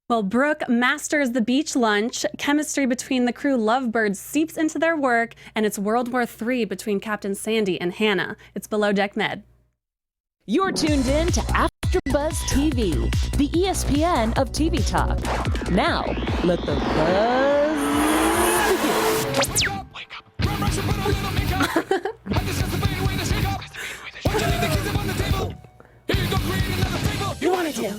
Well, Brooke masters the beach lunch, chemistry between the crew lovebirds seeps into their work, and it's World War III between Captain Sandy and Hanna. It's Below Deck Med. You're tuned in to AfterBuzz TV, the ESPN of TV talk. Now, let the buzz begin. Wake up. You wanted to.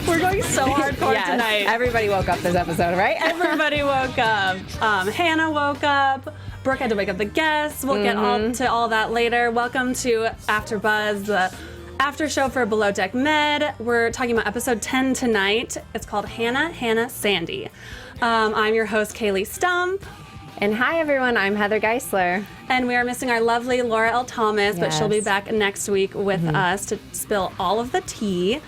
We're going so hardcore tonight. Everybody woke up this episode, right? Everybody woke up. Hanna woke up. Brooke had to wake up the guests. We'll get to all that later. Welcome to AfterBuzz, the after show for Below Deck Med. We're talking about episode 10 tonight. It's called Hanna Sandy. I'm your host, Kaylee Stump. And hi, everyone. I'm Heather Geisler. And we are missing our lovely Laura L. Thomas, but she'll be back next week with us to spill all of the tea.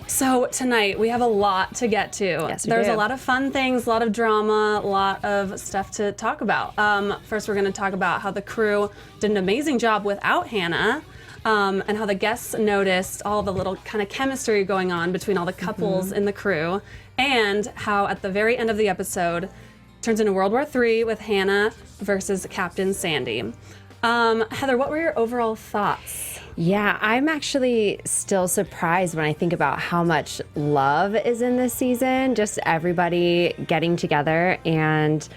So tonight we have a lot to get to. Yes, we There's do. a lot of fun things, a lot of drama, a lot of stuff to talk about. First, we're going to talk about how the crew did an amazing job without Hanna, and how the guests noticed all the little kind of chemistry going on between all the couples in the crew, and how at the very end of the episode turns into World War III with Hanna versus Captain Sandy. Heather, what were your overall thoughts? Yeah, I'm actually still surprised when I think about how much love is in this season. Just everybody getting together, and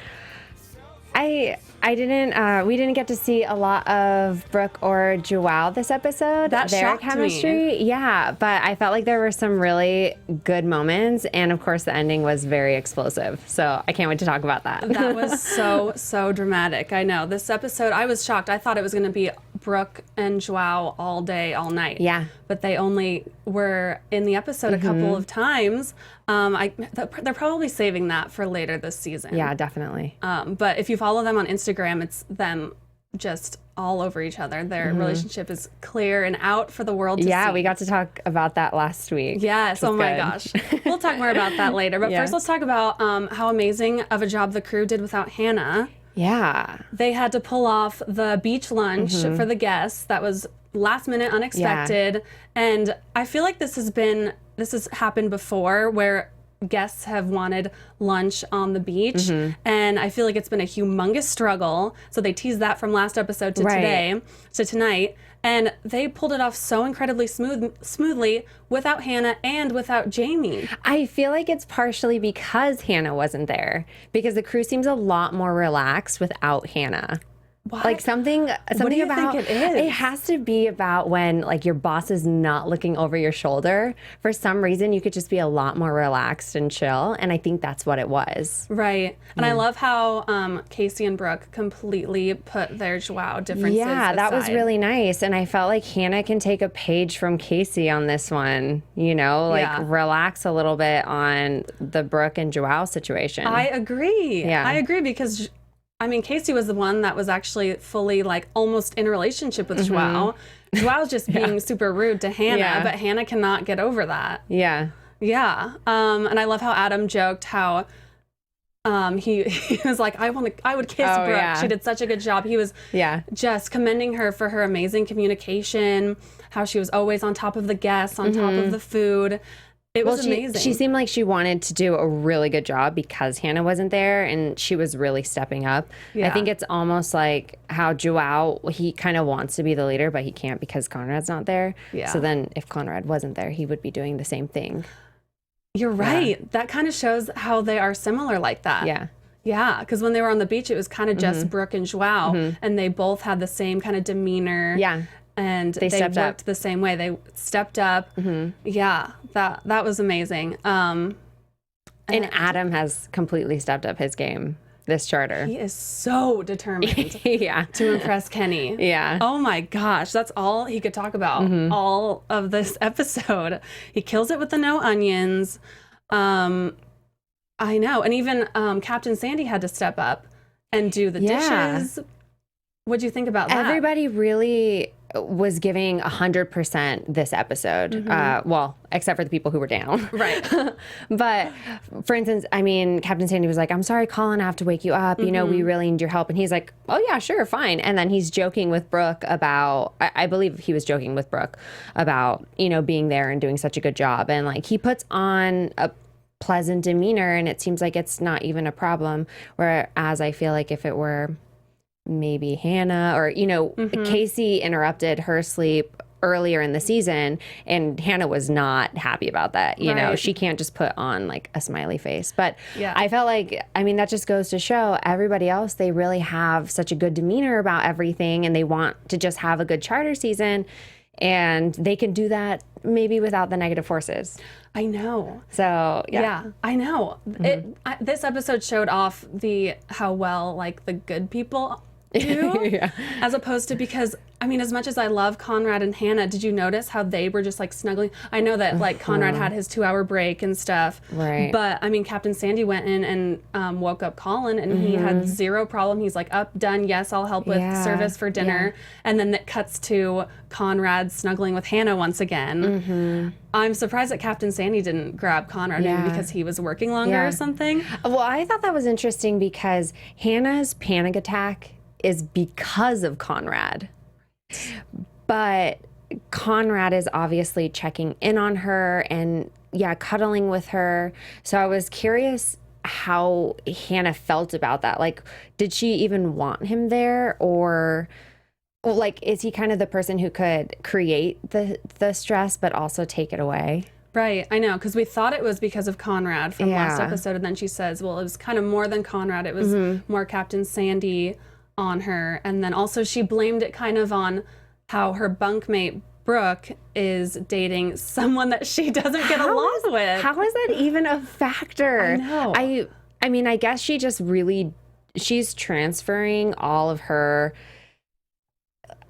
we didn't get to see a lot of Brooke or Joelle this episode. That their shocked chemistry. me. Yeah, but I felt like there were some really good moments, and of course the ending was very explosive. So I can't wait to talk about that. That was so dramatic. I know. This episode, I was shocked. I thought it was going to be Brooke and Joelle all day, all night. Yeah. But they only were in the episode a couple of times. They're probably saving that for later this season. Yeah, definitely. But if you follow them on Instagram, it's them just all over each other. Their relationship is clear and out for the world to see. Yeah, we got to talk about that last week. Yes, oh my gosh. We'll talk more about that later. But first, let's talk about how amazing of a job the crew did without Hanna. Yeah. They had to pull off the beach lunch for the guests. That was last minute, unexpected. Yeah. And I feel like this has happened before where guests have wanted lunch on the beach. And I feel like it's been a humongous struggle. So they teased that from last episode to tonight. And they pulled it off so incredibly smoothly without Hanna and without Jamie. I feel like it's partially because Hanna wasn't there, because the crew seems a lot more relaxed without Hanna. What? Like something do you about think it is? It has to be about when like your boss is not looking over your shoulder. For some reason, you could just be a lot more relaxed and chill, and I think that's what it was. Right. And I love how Casey and Brooke completely put their Joao differences Yeah, that was aside. really nice, and I felt like Hanna can take a page from Casey on this one. You know, like relax a little bit on the Brooke and Joao situation. I agree. Yeah. I agree because, I mean, Casey was the one that was actually fully like almost in a relationship with Joao. Joao's just being super rude to Hanna, but Hanna cannot get over that. Yeah. Yeah. And I love how Adam joked how he was like, I would kiss Brooke. Yeah. She did such a good job. He was just commending her for her amazing communication, how she was always on top of the guests, on top of the food. It was amazing. She seemed like she wanted to do a really good job because Hanna wasn't there, and she was really stepping up. Yeah. I think it's almost like how Joao, he kind of wants to be the leader, but he can't because Conrad's not there. Yeah. So then if Conrad wasn't there, he would be doing the same thing. You're right. That kind of shows how they are similar like that. Yeah. Yeah, because when they were on the beach, it was kind of just Brooke and Joao, and they both had the same kind of demeanor. Yeah. And they stepped worked up. the same way. They stepped up. Yeah, that was amazing. And Adam has completely stepped up his game this charter. He is so determined Yeah. to impress Kenny. Yeah. Oh my gosh, that's all he could talk about all of this episode. He kills it with the no onions. I know. And even Captain Sandy had to step up and do the dishes. What'd you think about that? Everybody really was giving 100% this episode. Well, except for the people who were down. Right. But for instance, I mean, Captain Sandy was like, I'm sorry, Colin, I have to wake you up. You know, we really need your help. And he's like, oh yeah, sure, fine. And then he's joking with Brooke about, I believe he was joking with Brooke about, you know, being there and doing such a good job. And like, he puts on a pleasant demeanor and it seems like it's not even a problem. Whereas I feel like if it were maybe Hanna or, you know, Casey interrupted her sleep earlier in the season and Hanna was not happy about that. You know, she can't just put on like a smiley face. But I felt like, I mean, that just goes to show everybody else, they really have such a good demeanor about everything and they want to just have a good charter season and they can do that maybe without the negative forces. I know. So, yeah. I know. This episode showed off how well like the good people do, as opposed to, because I mean, as much as I love Conrad and Hanna, did you notice how they were just like snuggling? I know that like Conrad had his 2-hour break and stuff, right? But I mean, Captain Sandy went in and woke up Colin, and he had zero problem. He's like, up, done, yes, I'll help with service for dinner, and then it cuts to Conrad snuggling with Hanna once again. I'm surprised that Captain Sandy didn't grab Conrad, maybe because he was working longer or something. Well, I thought that was interesting because Hannah's panic attack is because of Conrad. But Conrad is obviously checking in on her and, cuddling with her. So I was curious how Hanna felt about that. Like, did she even want him there? Or, like, is he kind of the person who could create the stress but also take it away? Right, I know, because we thought it was because of Conrad from last episode, and then she says, well, it was kind of more than Conrad. It was more Captain Sandy on her, and then also she blamed it kind of on how her bunkmate Brooke is dating someone that she doesn't get along with. How is that even a factor? I know. I mean, I guess she just really, she's transferring all of her,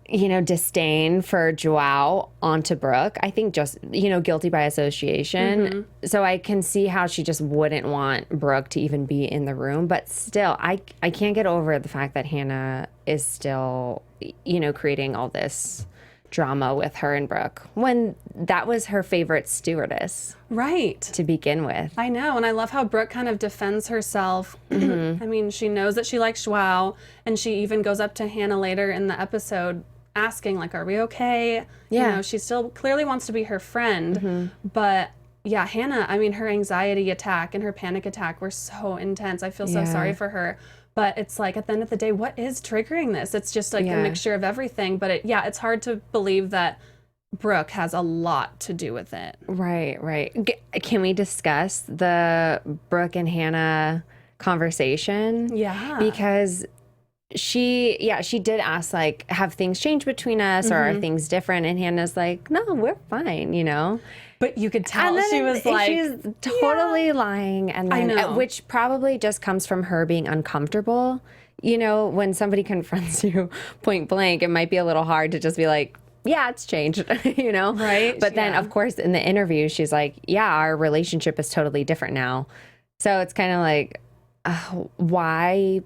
you know, disdain for Joelle onto Brooke. I think just, you know, guilty by association. So I can see how she just wouldn't want Brooke to even be in the room. But still, I can't get over the fact that Hanna is still, you know, creating all this drama with her and Brooke when that was her favorite stewardess. Right. To begin with. I know, and I love how Brooke kind of defends herself. I mean, she knows that she likes Joelle, and she even goes up to Hanna later in the episode asking, like, are we okay? You know, she still clearly wants to be her friend, but yeah, Hanna, I mean, her anxiety attack and her panic attack were so intense. I feel so sorry for her. But it's like, at the end of the day, what is triggering this? It's just like a mixture of everything. But it's hard to believe that Brooke has a lot to do with it. Right. Can we discuss the Brooke and Hanna conversation? Yeah. Because she did ask, like, have things changed between us or are things different? And Hannah's like, no, we're fine, you know? But you could tell she was like, she's totally lying. And then, I know. Which probably just comes from her being uncomfortable. You know, when somebody confronts you point blank, it might be a little hard to just be like, yeah, it's changed, you know? Right. But then, of course, in the interview, she's like, yeah, our relationship is totally different now. So it's kind of like, why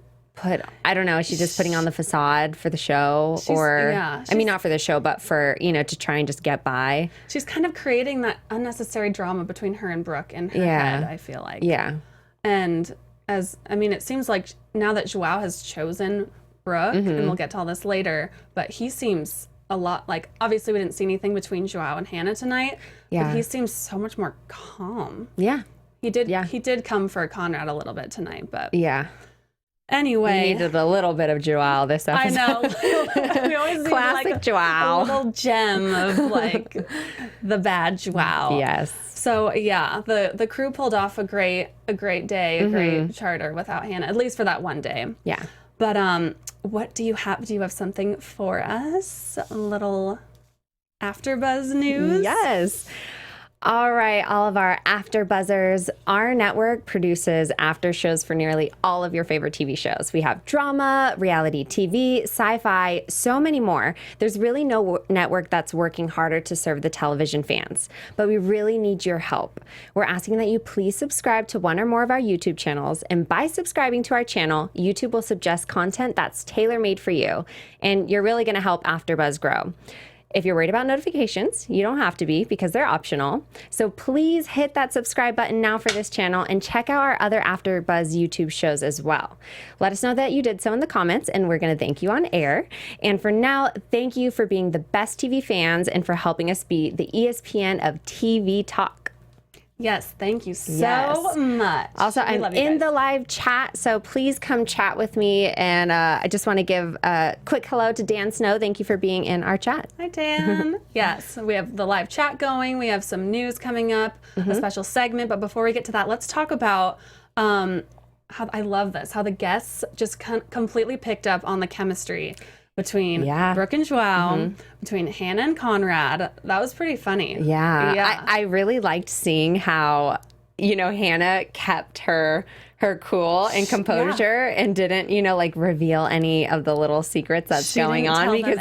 I don't know, is she just putting on the facade for the show? I mean, not for the show, but for, you know, to try and just get by. She's kind of creating that unnecessary drama between her and Brooke in her head, I feel like. Yeah. And it seems like now that Joelle has chosen Brooke, and we'll get to all this later, but he seems a lot like, obviously we didn't see anything between Joelle and Hanna tonight, but he seems so much more calm. Yeah. He did come for Conrad a little bit tonight, but We anyway, needed a little bit of Joelle this episode. I know. We always need Classic like Joelle. a little gem of like the bad Joelle. Yes. So the crew pulled off a great day, a great charter without Hanna, at least for that one day. Yeah. But what do you have? Do you have something for us? A little AfterBuzz news? Yes. All right, all of our AfterBuzzers. Our network produces after shows for nearly all of your favorite TV shows. We have drama, reality TV, sci-fi, so many more. There's really no network that's working harder to serve the television fans, but we really need your help. We're asking that you please subscribe to one or more of our YouTube channels, and by subscribing to our channel, YouTube will suggest content that's tailor-made for you, and you're really going to help AfterBuzz grow. If you're worried about notifications, you don't have to be because they're optional. So please hit that subscribe button now for this channel and check out our other AfterBuzz YouTube shows as well. Let us know that you did so in the comments and we're going to thank you on air. And for now, thank you for being the best TV fans and for helping us be the ESPN of TV talk. Yes, thank you so much. Also, I'm in the live chat, so please come chat with me. And I just want to give a quick hello to Dan Snow. Thank you for being in our chat. Hi, Dan. Yes, we have the live chat going. We have some news coming up, a special segment. But before we get to that, let's talk about how I love this, how the guests just completely picked up on the chemistry between Brooke and Joelle, between Hanna and Conrad. That was pretty funny. Yeah. I really liked seeing how, Hanna kept her cool and composure and didn't, like reveal any of the little secrets that's going on because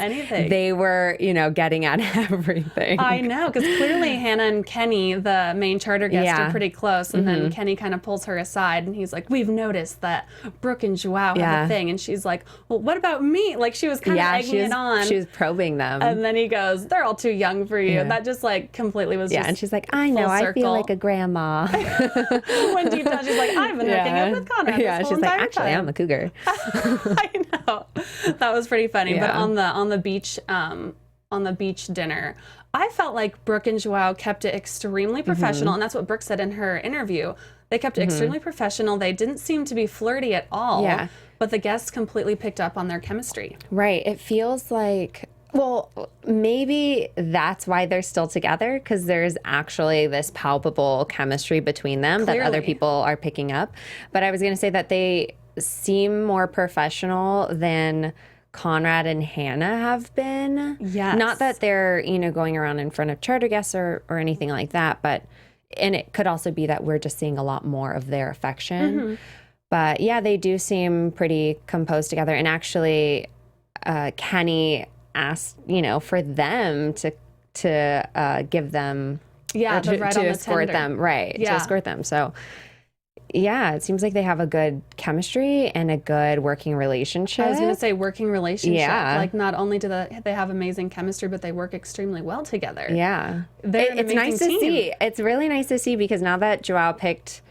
they were, getting at everything. I know, because clearly Hanna and Kenny, the main charter guest, are pretty close. And then Kenny kind of pulls her aside and he's like, we've noticed that Brooke and Joelle have a thing. And she's like, well, what about me? Like she was kind of egging it on. She was probing them. And then he goes, they're all too young for you. That just like completely was just and she's like, I know, I feel like a grandma. When deep down she's like, I've been hooking up with Conrad this whole she's like, actually, time. I'm a cougar. I know. That was pretty funny. But on the beach dinner, I felt like Brooke and Joelle kept it extremely professional, and that's what Brooke said in her interview. They kept it extremely professional. They didn't seem to be flirty at all. Yeah. But the guests completely picked up on their chemistry. Right. It feels like, well, maybe that's why they're still together, because there's actually this palpable chemistry between them that other people are picking up. But I was going to say that they seem more professional than Conrad and Hanna have been. Yes. Not that they're, going around in front of charter guests or anything like that, and it could also be that we're just seeing a lot more of their affection. But yeah, they do seem pretty composed together. And actually, Kenny asked, for them to give them, to escort them, to escort them. So yeah, it seems like they have a good chemistry and a good working relationship. I was going to say working relationship. Yeah. Like not only do they have amazing chemistry, but they work extremely well together. Yeah. It's nice to see. It's really nice to see because now that Joelle picked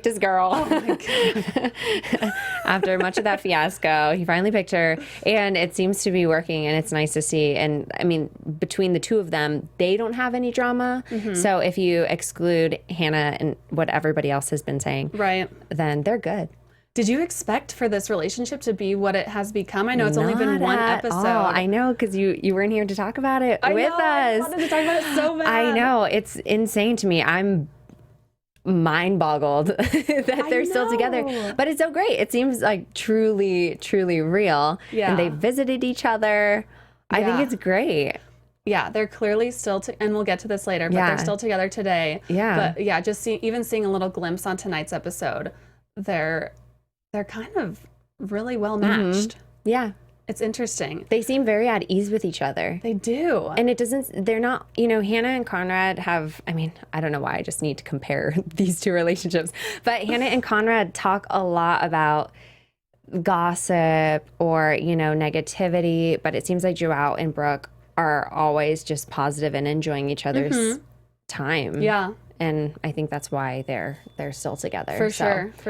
his girl. Oh my God. After much of that fiasco, he finally picked her, and it seems to be working, and it's nice to see. And I mean, between the two of them, they don't have any drama. So if you exclude Hanna and what everybody else has been saying, then they're good. Did you expect for this relationship to be what it has become? I know it's only been one episode. All. I know, because you weren't here to talk about it with us. I wanted to talk about it so bad. I know. It's insane to me. I'm mind boggled that they're still together, but it's so great. It seems like truly real. And they visited each other. I think it's great. Yeah, they're clearly still and we'll get to this later, but they're still together today. But yeah, just even seeing a little glimpse on tonight's episode, they're kind of really well matched. Yeah. It's interesting. They seem very at ease with each other. They do. And they're not, Hanna and Conrad have, I don't know why I just need to compare these two relationships, but Hanna and Conrad talk a lot about gossip or, negativity, but it seems like Joelle and Brooke are always just positive and enjoying each other's time. Yeah. And I think that's why they're still together. For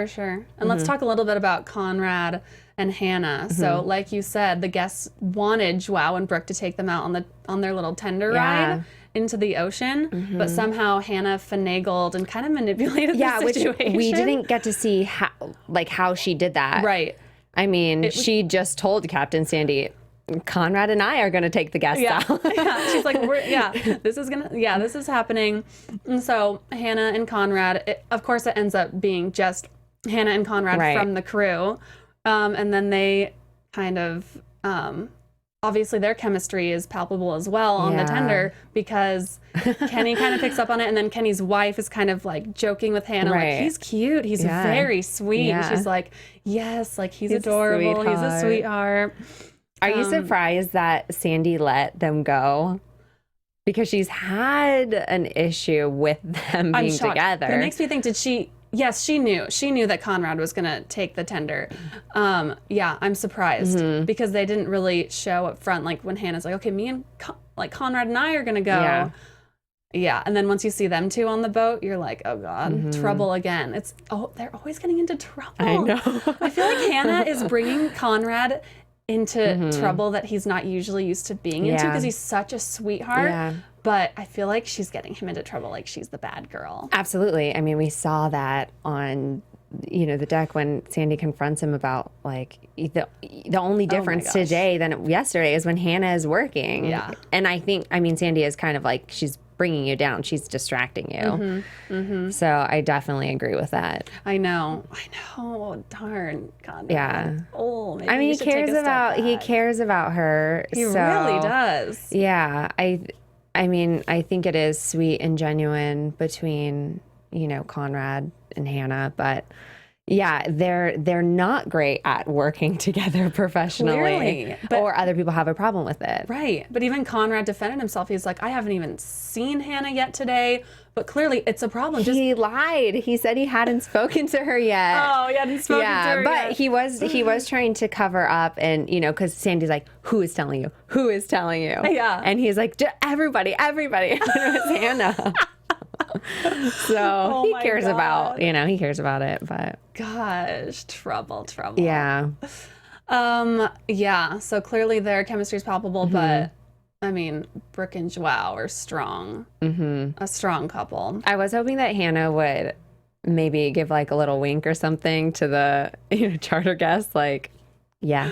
sure. And let's talk a little bit about Conrad and Hanna. So like you said, the guests wanted Joelle and Brooke to take them out on their little tender ride into the ocean, but somehow Hanna finagled and kind of manipulated the situation. Which we didn't get to see how she did that. Right. I mean, she just told Captain Sandy, Conrad and I are going to take the guests out. She's like, this is happening. And so Hanna and Conrad, of course it ends up being just Hanna and Conrad from the crew. And then they kind of, obviously their chemistry is palpable as well on the tender because Kenny kind of picks up on it. And then Kenny's wife is kind of like joking with Hanna, like, he's cute. He's very sweet. And she's like, yes, like he's adorable. He's a sweetheart. Are you surprised that Sandy let them go? Because she's had an issue with them being together. It makes me think, yes, she knew. She knew that Conrad was going to take the tender. I'm surprised because they didn't really show up front. Like when Hannah's like, okay, me and like Conrad and I are gonna go. Yeah, and then once you see them two on the boat, you're like, oh God, trouble again. They're always getting into trouble. I know. I feel like Hanna is bringing Conrad into trouble that he's not usually used to being into because he's such a sweetheart. Yeah. But I feel like she's getting him into trouble like she's the bad girl. Absolutely. I mean, we saw that on, the deck when Sandy confronts him about like the only difference today than yesterday is when Hanna is working. Yeah. And Sandy is kind of like, she's bringing you down. She's distracting you. So I definitely agree with that. I know. Darn. God. Yeah. Oh, maybe he cares about her. He really does. Yeah. I think it is sweet and genuine between, Conrad and Hanna, but yeah, they're not great at working together professionally. Clearly, or other people have a problem with it. Right. But even Conrad defended himself. He's like, I haven't even seen Hanna yet today, but clearly it's a problem. He lied. He said he hadn't spoken to her yet. Oh, he hadn't spoken to her but yet. he was trying to cover up and, because Sandy's like, who is telling you? Who is telling you? Yeah. And he's like, everybody. And it was Hanna. So he cares about it, but gosh, trouble. Yeah. Yeah, so clearly their chemistry is palpable, but Brooke and Joelle are strong. A strong couple. I was hoping that Hanna would maybe give like a little wink or something to the charter guests, like, yeah.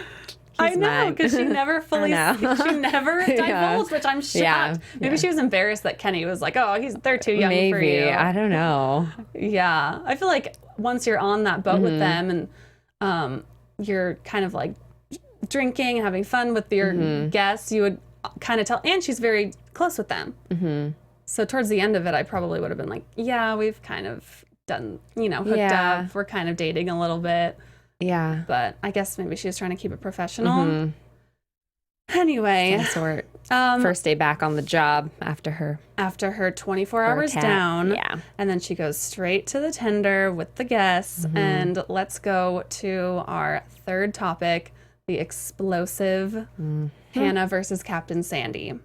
I know, because she never fully, she never divulged, which I'm shocked. Yeah. Maybe she was embarrassed that Kenny was like, oh, they're too young for you. I don't know. Yeah. I feel like once you're on that boat with them and you're kind of like drinking and having fun with your guests, you would kind of tell, and she's very close with them. So towards the end of it, I probably would have been like, yeah, we've kind of done, hooked up. We're kind of dating a little bit. Yeah. But I guess maybe she was trying to keep it professional. Anyway. Some sort. First day back on the job after her 24 hours down. Yeah. And then she goes straight to the tender with the guests. And let's go to our third topic, the explosive Hanna versus Captain Sandy.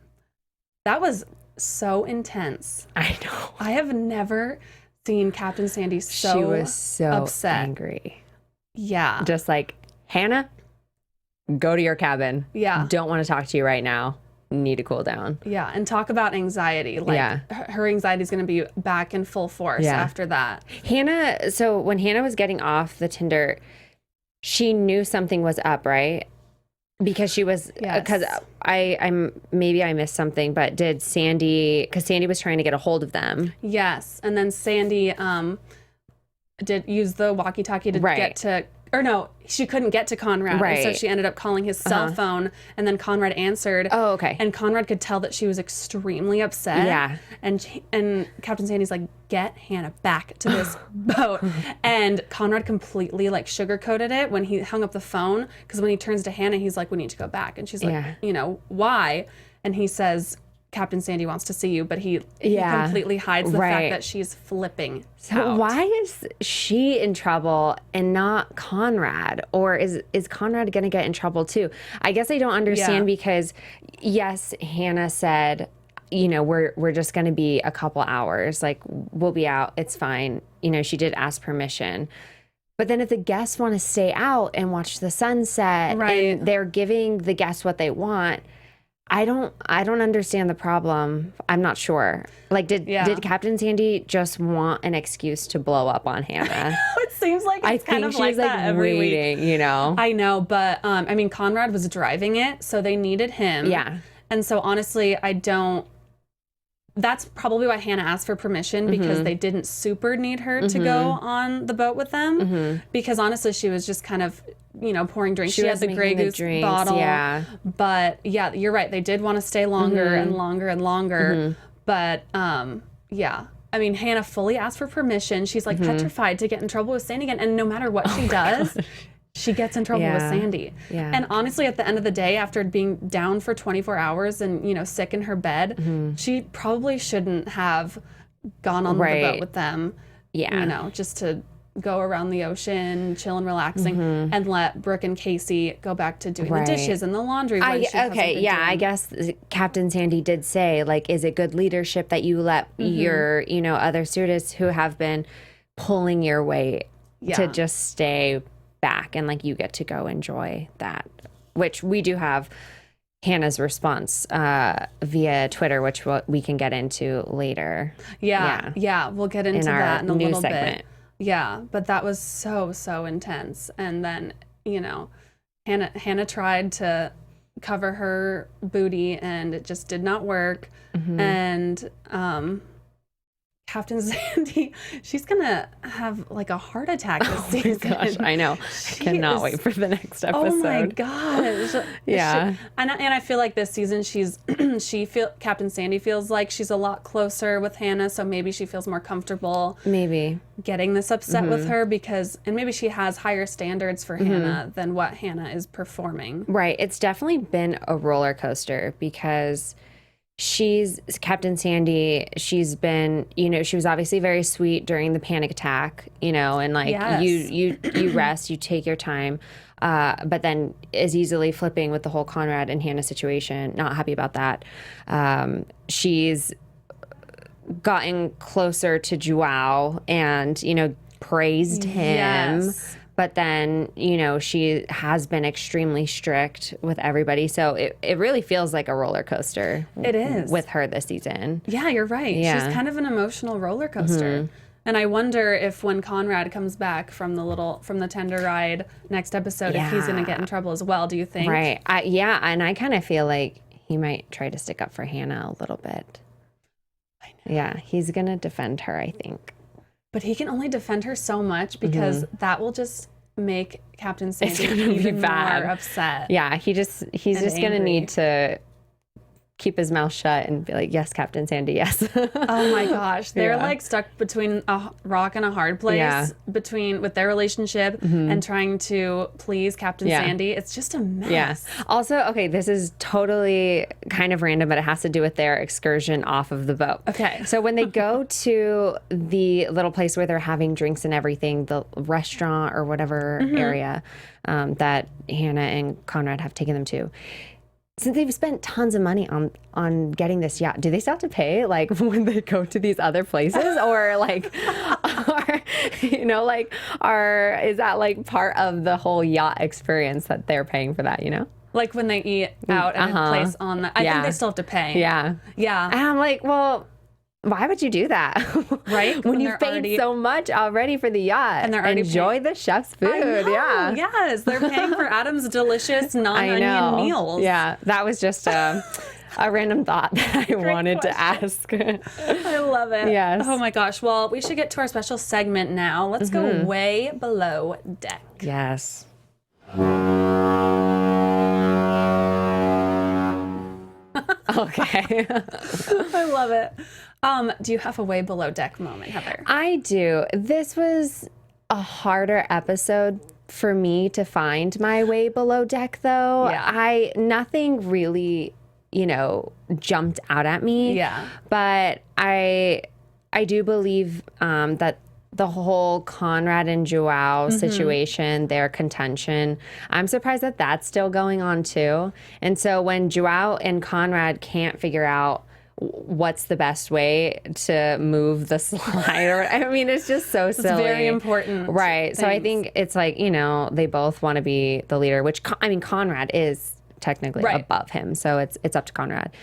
That was so intense. I know. I have never seen Captain Sandy so She was so upset. Angry. Yeah. Just like, Hanna, go to your cabin. Yeah. Don't want to talk to you right now. Need to cool down. Yeah. And talk about anxiety. Like, her anxiety is going to be back in full force after that. Hanna, so when Hanna was getting off the Tinder, she knew something was up, right? Because she was, because maybe I missed something, but because Sandy was trying to get a hold of them. Yes. And then Sandy did use the walkie-talkie to get to, or no, she couldn't get to Conrad. Right. And so she ended up calling his cell phone, and then Conrad answered. Oh, okay. And Conrad could tell that she was extremely upset. Yeah. And Captain Sandy's like, get Hanna back to this boat. And Conrad completely like sugarcoated it when he hung up the phone, because when he turns to Hanna, he's like, we need to go back. And she's like, why? And he says, Captain Sandy wants to see you, but he completely hides the fact that she's flipping out. Why is she in trouble and not Conrad? Or is Conrad going to get in trouble too? I guess I don't understand because, yes, Hanna said, we're just going to be a couple hours. Like, we'll be out. It's fine. She did ask permission. But then if the guests want to stay out and watch the sunset and they're giving the guests what they want, I don't understand the problem. I'm not sure. Like, did Captain Sandy just want an excuse to blow up on Hanna? It seems like it's kind of like that every week. I know, but Conrad was driving it, so they needed him. Yeah. And so honestly, that's probably why Hanna asked for permission, because they didn't super need her to go on the boat with them. Because honestly, she was just kind of, pouring drinks. She had the Grey Goose bottle. Yeah. But yeah, you're right. They did want to stay longer and longer and longer. But Hanna fully asked for permission. She's like petrified to get in trouble with Sandy again. And no matter what she does, she gets in trouble with Sandy. Yeah. And honestly, at the end of the day, after being down for 24 hours and, sick in her bed, she probably shouldn't have gone on the boat with them. Yeah. Just to go around the ocean, chill and relaxing, and let Brooke and Casey go back to doing the dishes and the laundry. When she hasn't been doing. I guess Captain Sandy did say, like, is it good leadership that you let your, other stewardess who have been pulling your weight to just stay back, and like you get to go enjoy that, which we do have Hannah's response via Twitter, which we can get into later. Yeah, we'll get into that in a little segment. bit. Yeah, but that was so intense. And then, Hanna tried to cover her booty, and it just did not work. And Captain Sandy, she's gonna have like a heart attack this season. Gosh, I know. I cannot wait for the next episode. Oh my gosh. Yeah. And I feel like this season Captain Sandy feels like she's a lot closer with Hanna, so maybe she feels more comfortable getting this upset with her, and maybe she has higher standards for Hanna than what Hanna is performing. Right. It's definitely been a roller coaster because Captain Sandy, she's been, she was obviously very sweet during the panic attack, and like you rest, you take your time, but then is easily flipping with the whole Conrad and Hanna situation. Not happy about that. She's gotten closer to Joelle and, praised him. Yes. But then, she has been extremely strict with everybody. So it really feels like a roller coaster. It is. With her this season. Yeah, you're right. Yeah. She's kind of an emotional roller coaster. And I wonder if when Conrad comes back from the tender ride next episode, if he's going to get in trouble as well. Do you think? Right. And I kind of feel like he might try to stick up for Hanna a little bit. I know. Yeah, he's going to defend her, I think. But he can only defend her so much because that will just make Captain Sandy even more upset. Yeah, he's just going to need to keep his mouth shut and be like, yes, Captain Sandy, yes. Oh my gosh. They're like stuck between a rock and a hard place with their relationship and trying to please Captain Sandy. It's just a mess. Yeah. Also, okay, this is totally kind of random, but it has to do with their excursion off of the boat. Okay. So when they go to the little place where they're having drinks and everything, the restaurant or whatever area that Hanna and Conrad have taken them to, since they've spent tons of money on getting this yacht, do they still have to pay like when they go to these other places, or like, is that like part of the whole yacht experience that they're paying for that? Like when they eat out at a place on the, I think they still have to pay. Yeah. Yeah. And I'm like, well, why would you do that? Right? when you've paid so much already for the yacht, and they're already enjoy the chef's food. I know, yeah. Yes. They're paying for Adam's delicious non-onion meals. Yeah. That was just a random thought that I wanted to ask. I love it. Yes. Oh my gosh. Well, we should get to our special segment now. Let's go way below deck. Yes. Okay. I love it. Do you have a way below deck moment, Heather? I do. This was a harder episode for me to find my way below deck, though. Yeah. Nothing really, jumped out at me. Yeah. But I do believe that the whole Conrad and Joelle situation, their contention, I'm surprised that that's still going on too. And so when Joelle and Conrad can't figure out what's the best way to move the slide, it's just so silly. It's very important. Right. So I think it's like, they both want to be the leader, which Conrad is technically above him. So it's up to Conrad.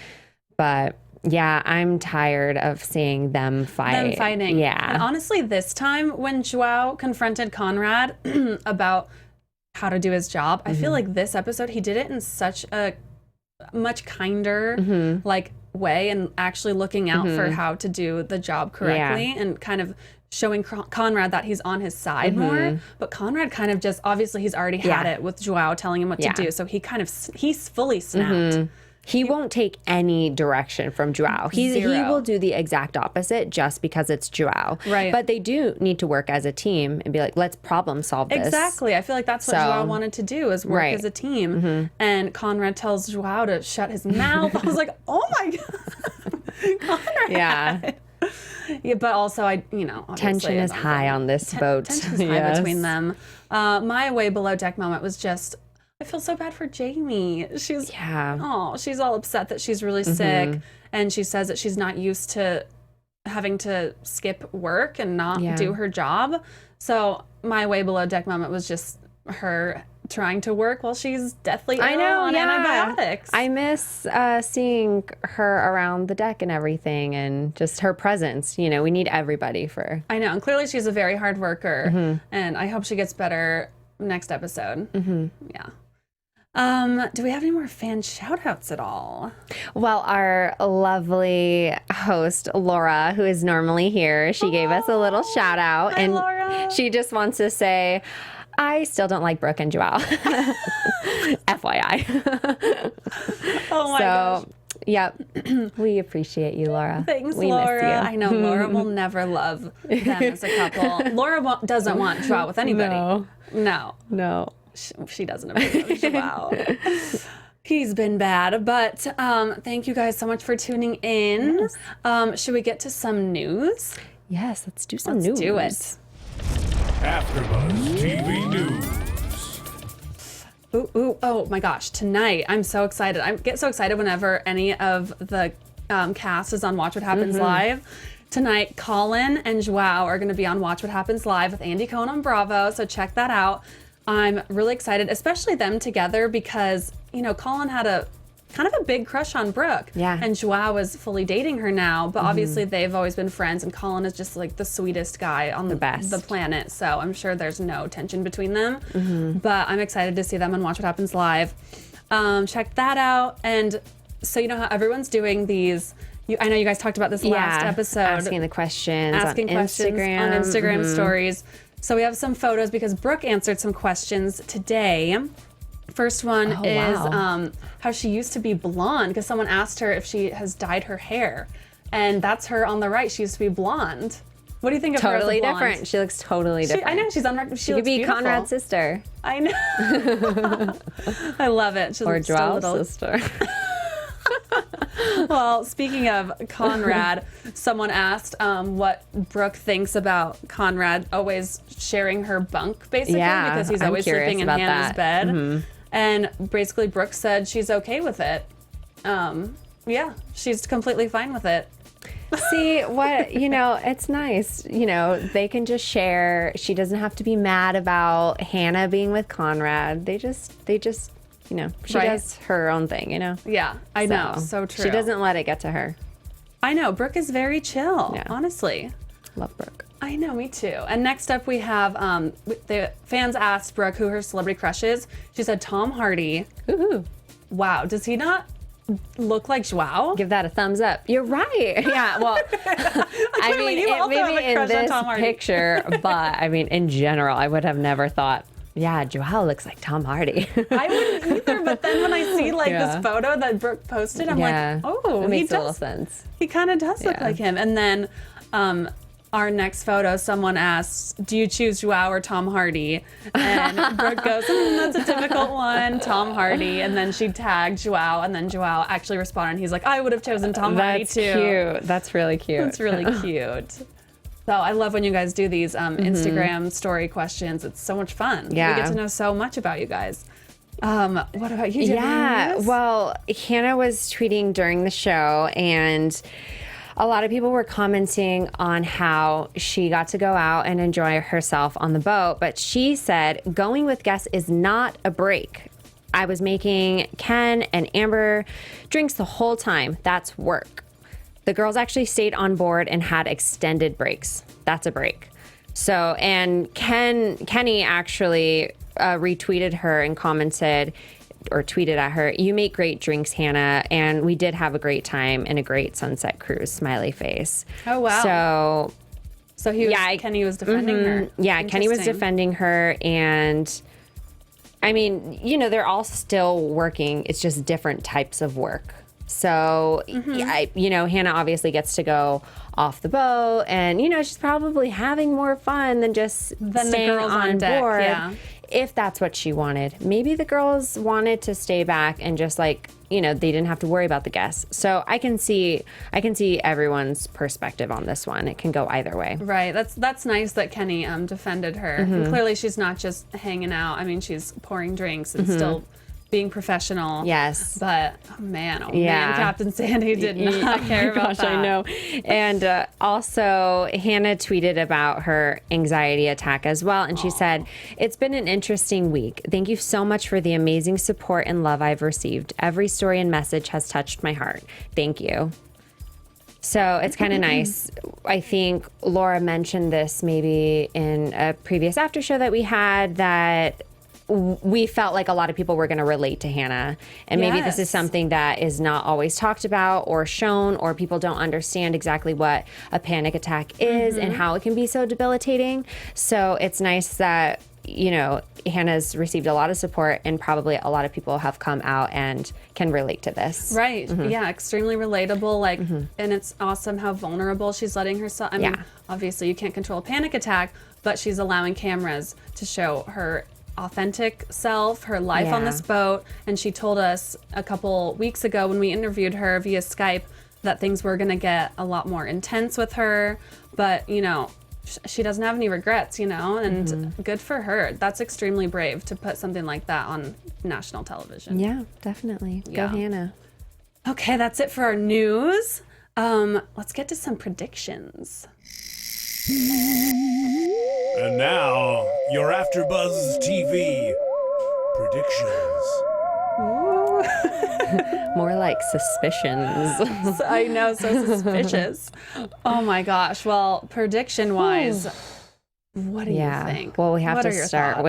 But yeah, I'm tired of seeing them fight. Them fighting. Yeah. And honestly, this time when Joelle confronted Conrad about how to do his job, I feel like this episode, he did it in such a much kinder way, and actually looking out for how to do the job correctly and kind of showing Conrad that he's on his side more. But Conrad kind of just, obviously he's already had it with Joelle telling him what to do. So he's fully snapped. He won't take any direction from Joelle. He will do the exact opposite just because it's Joelle. Right. But they do need to work as a team and be like, let's problem solve this. Exactly. I feel like that's what Joelle wanted to do, is work as a team. And Conrad tells Joelle to shut his mouth. I was like, oh my God. Conrad. Yeah. Yeah, but also obviously Tension is high on this boat. Tension's high between them. My way below deck moment was just, I feel so bad for Jamie. She's she's all upset that she's really sick, and she says that she's not used to having to skip work and not do her job. So my way below deck moment was just her trying to work while she's deathly ill on antibiotics. I miss seeing her around the deck and everything, and just her presence. We need everybody for. I know, and clearly she's a very hard worker, and I hope she gets better next episode. Yeah. Do we have any more fan shout-outs at all? Well, our lovely host, Laura, who is normally here, she gave us a little shout-out. Hi, and Laura. She just wants to say, I still don't like Brooke and Joelle. FYI. Oh, my gosh. Yep. We appreciate you, Laura. Thanks, we Laura. Miss you. I know Laura will never love them as a couple. Laura doesn't want Joelle with anybody. No. She doesn't approve of Joelle. He's been bad, but thank you guys so much for tuning in. Yes. Should we get to some news? Yes, let's do some news. Let's do it. AfterBuzz TV News. Oh my gosh, tonight I'm so excited. I get so excited whenever any of the cast is on Watch What Happens Live. Tonight, Colin and Joelle are going to be on Watch What Happens Live with Andy Cohen on Bravo, so check that out. I'm really excited, especially them together, because, Colin had a kind of a big crush on Brooke. Yeah. And Joelle is fully dating her now, but obviously they've always been friends, and Colin is just like the sweetest guy on the planet. So I'm sure there's no tension between them. But I'm excited to see them and Watch What Happens Live. Check that out. And so you know how everyone's doing these. I know you guys talked about this last episode. Asking the questions on Instagram stories. So we have some photos because Brooke answered some questions today. First one is how she used to be blonde, because someone asked her if she has dyed her hair. And that's her on the right. She used to be blonde. What do you think of her as a blonde? Totally different. She looks totally different. I know. She's on record. She could be beautiful. Conrad's sister. I know. I love it. Or Joelle's sister. Well, speaking of Conrad, someone asked what Brooke thinks about Conrad always sharing her bunk, basically, because he's always sleeping in Hannah's bed. And basically Brooke said she's okay with it. She's completely fine with it. See, it's nice. They can just share. She doesn't have to be mad about Hanna being with Conrad. They just she does her own thing, Yeah, I know. So true. She doesn't let it get to her. I know. Brooke is very chill, honestly. Love Brooke. I know, me too. And next up we have, the fans asked Brooke who her celebrity crush is. She said Tom Hardy. Ooh. Wow, does he not look like Joelle? Give that a thumbs up. You're right. Yeah, well, I mean, maybe in this picture, but I mean, in general, I would have never thought, yeah, Joelle looks like Tom Hardy. I wouldn't either, but then when I see this photo that Brooke posted, I'm like, oh, it makes a little sense. He kind of does look like him. And then our next photo, someone asks, do you choose Joelle or Tom Hardy? And Brooke goes, that's a difficult one, Tom Hardy. And then she tagged Joelle, and then Joelle actually responded, and he's like, I would have chosen Tom Hardy too. That's cute. That's really cute. That's really cute. So I love when you guys do these Instagram story questions. It's so much fun. Yeah. We get to know so much about you guys. What about you? Well, Hanna was tweeting during the show, and a lot of people were commenting on how she got to go out and enjoy herself on the boat, but she said going with guests is not a break. I was making Ken and Amber drinks the whole time. That's work. The girls actually stayed on board and had extended breaks. That's a break. So, and Kenny actually retweeted her and commented or tweeted at her, "You make great drinks, Hanna, and we did have a great time and a great sunset cruise, smiley face." Oh, wow. So Kenny was defending her. Yeah, Kenny was defending her, and I mean, they're all still working. It's just different types of work. So, Hanna obviously gets to go off the boat, and she's probably having more fun than just staying the girls on deck, board. yeah. if that's what she wanted. Maybe the girls wanted to stay back and just like, you know, they didn't have to worry about the guests. So I can see everyone's perspective on this one. It can go either way. Right. That's nice that Kenny defended her. And clearly she's not just hanging out. I mean, she's pouring drinks and still being professional. Yes. But man, Captain Sandy did not care about that. I know. And also, Hanna tweeted about her anxiety attack as well. And she said, "It's been an interesting week. Thank you so much for the amazing support and love I've received. Every story and message has touched my heart. Thank you." So it's kind of nice. I think Laura mentioned this maybe in a previous after show that we had, that we felt like a lot of people were going to relate to Hanna. And maybe this is something that is not always talked about or shown, or people don't understand exactly what a panic attack is and how it can be so debilitating. So it's nice that, you know, Hanna's received a lot of support, and probably a lot of people have come out and can relate to this. Right. Yeah, extremely relatable. Like, and it's awesome how vulnerable she's letting herself. I mean, obviously you can't control a panic attack, but she's allowing cameras to show her authentic self, her life on this boat. And she told us a couple weeks ago when we interviewed her via Skype that things were going to get a lot more intense with her. But, you know, she doesn't have any regrets, you know, and good for her. That's extremely brave to put something like that on national television. Yeah, definitely. Go Hanna. Okay, that's it for our news. Let's get to some predictions. And now, your AfterBuzz TV predictions. More like suspicions. I know, so suspicious. Oh my gosh. Well, prediction-wise, what do you think? Well, we have to start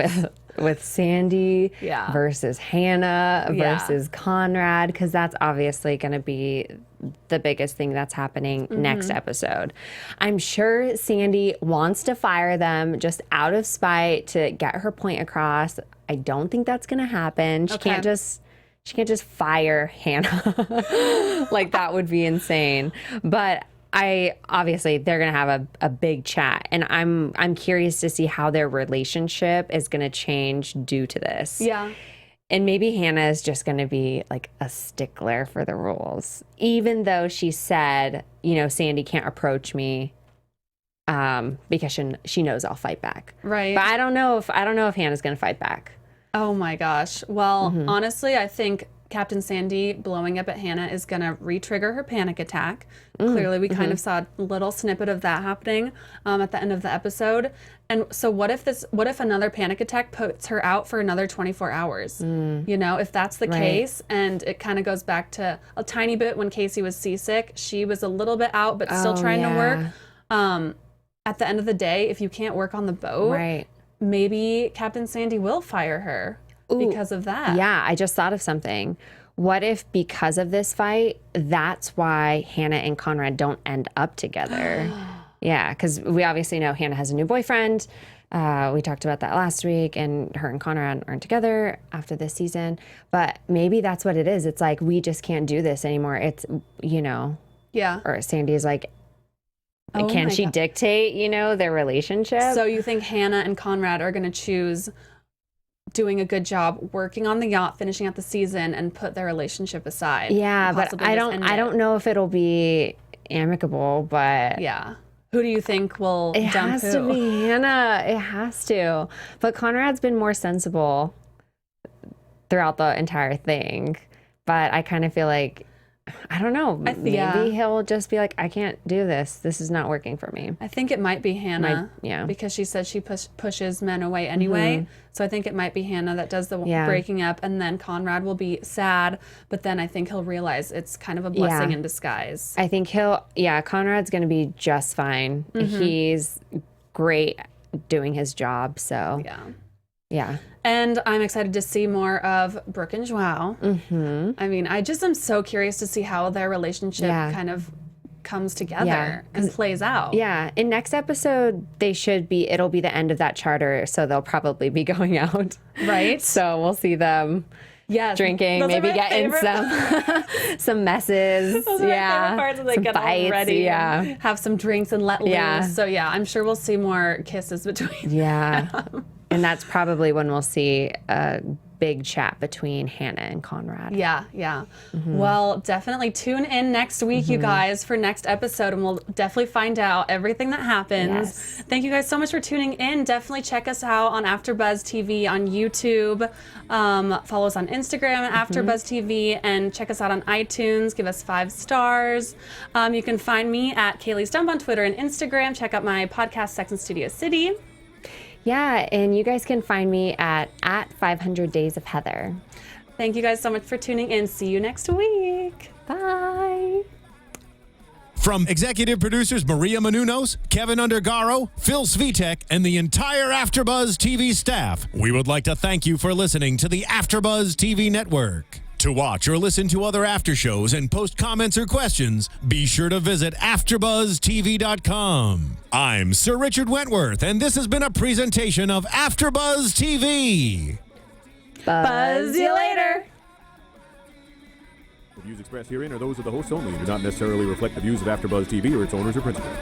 with Sandy versus Hanna versus Conrad, because that's obviously going to be the biggest thing that's happening next episode. I'm sure Sandy wants to fire them just out of spite to get her point across. I don't think that's going to happen. She can't just fire Hanna. Like, that would be insane. But obviously they're gonna have a big chat, and I'm curious to see how their relationship is gonna change due to this. Yeah. And maybe Hanna is just gonna be like a stickler for the rules, even though she said, you know, Sandy can't approach me because she knows I'll fight back. Right. But I don't know if Hannah's gonna fight back. Oh my gosh. Well, honestly, I think Captain Sandy blowing up at Hanna is going to re-trigger her panic attack. Clearly, we kind of saw a little snippet of that happening at the end of the episode. And so what if another panic attack puts her out for another 24 hours? You know, if that's the case, and it kind of goes back to a tiny bit when Casey was seasick, she was a little bit out, but still trying to work. At the end of the day, if you can't work on the boat, maybe Captain Sandy will fire her. Because of that. Yeah, I just thought of something. What if because of this fight, that's why Hanna and Conrad don't end up together? Yeah, because we obviously know Hanna has a new boyfriend. We talked about that last week, and her and Conrad aren't together after this season. But maybe that's what it is. It's like, we just can't do this anymore. It's, you know. Yeah. Or Sandy's like, can she dictate, you know, their relationship? So you think Hanna and Conrad are going to choose doing a good job working on the yacht, finishing out the season, and put their relationship aside? Yeah, but I don't know if it'll be amicable, but yeah. Who do you think will dump who? It has to be Hanna. It has to. But Conrad's been more sensible throughout the entire thing. But I kind of feel like, I don't know, maybe he'll just be like, I can't do this. This is not working for me. I think it might be Hanna. Because she said she pushes men away anyway. So I think it might be Hanna that does the breaking up, and then Conrad will be sad, but then I think he'll realize it's kind of a blessing in disguise. I think Conrad's going to be just fine. He's great doing his job, so. Yeah. And I'm excited to see more of Brooke and Joelle. I mean, I just am so curious to see how their relationship kind of comes together and plays out. Yeah. In next episode, it'll be the end of that charter, so they'll probably be going out. Right. So we'll see them drinking, maybe getting some messes. Those are my favorite parts when they get all ready have some drinks and let loose. So I'm sure we'll see more kisses between them. And that's probably when we'll see a big chat between Hanna and Conrad. Yeah. Well, definitely tune in next week, you guys, for next episode, and we'll definitely find out everything that happens. Yes. Thank you guys so much for tuning in. Definitely check us out on AfterBuzz TV on YouTube. Follow us on Instagram at AfterBuzz TV, and check us out on iTunes. Give us 5 stars. You can find me at Kaylee Stump on Twitter and Instagram. Check out my podcast, Sex and Studio City. Yeah, and you guys can find me at 500 Days of Heather. Thank you guys so much for tuning in. See you next week. Bye. From executive producers Maria Menounos, Kevin Undergaro, Phil Svitek, and the entire AfterBuzz TV staff, we would like to thank you for listening to the AfterBuzz TV network. To watch or listen to other after shows and post comments or questions, be sure to visit AfterBuzzTV.com. I'm Sir Richard Wentworth, and this has been a presentation of AfterBuzz TV. Buzz you later. The views expressed herein are those of the hosts only and do not necessarily reflect the views of AfterBuzz TV or its owners or principals.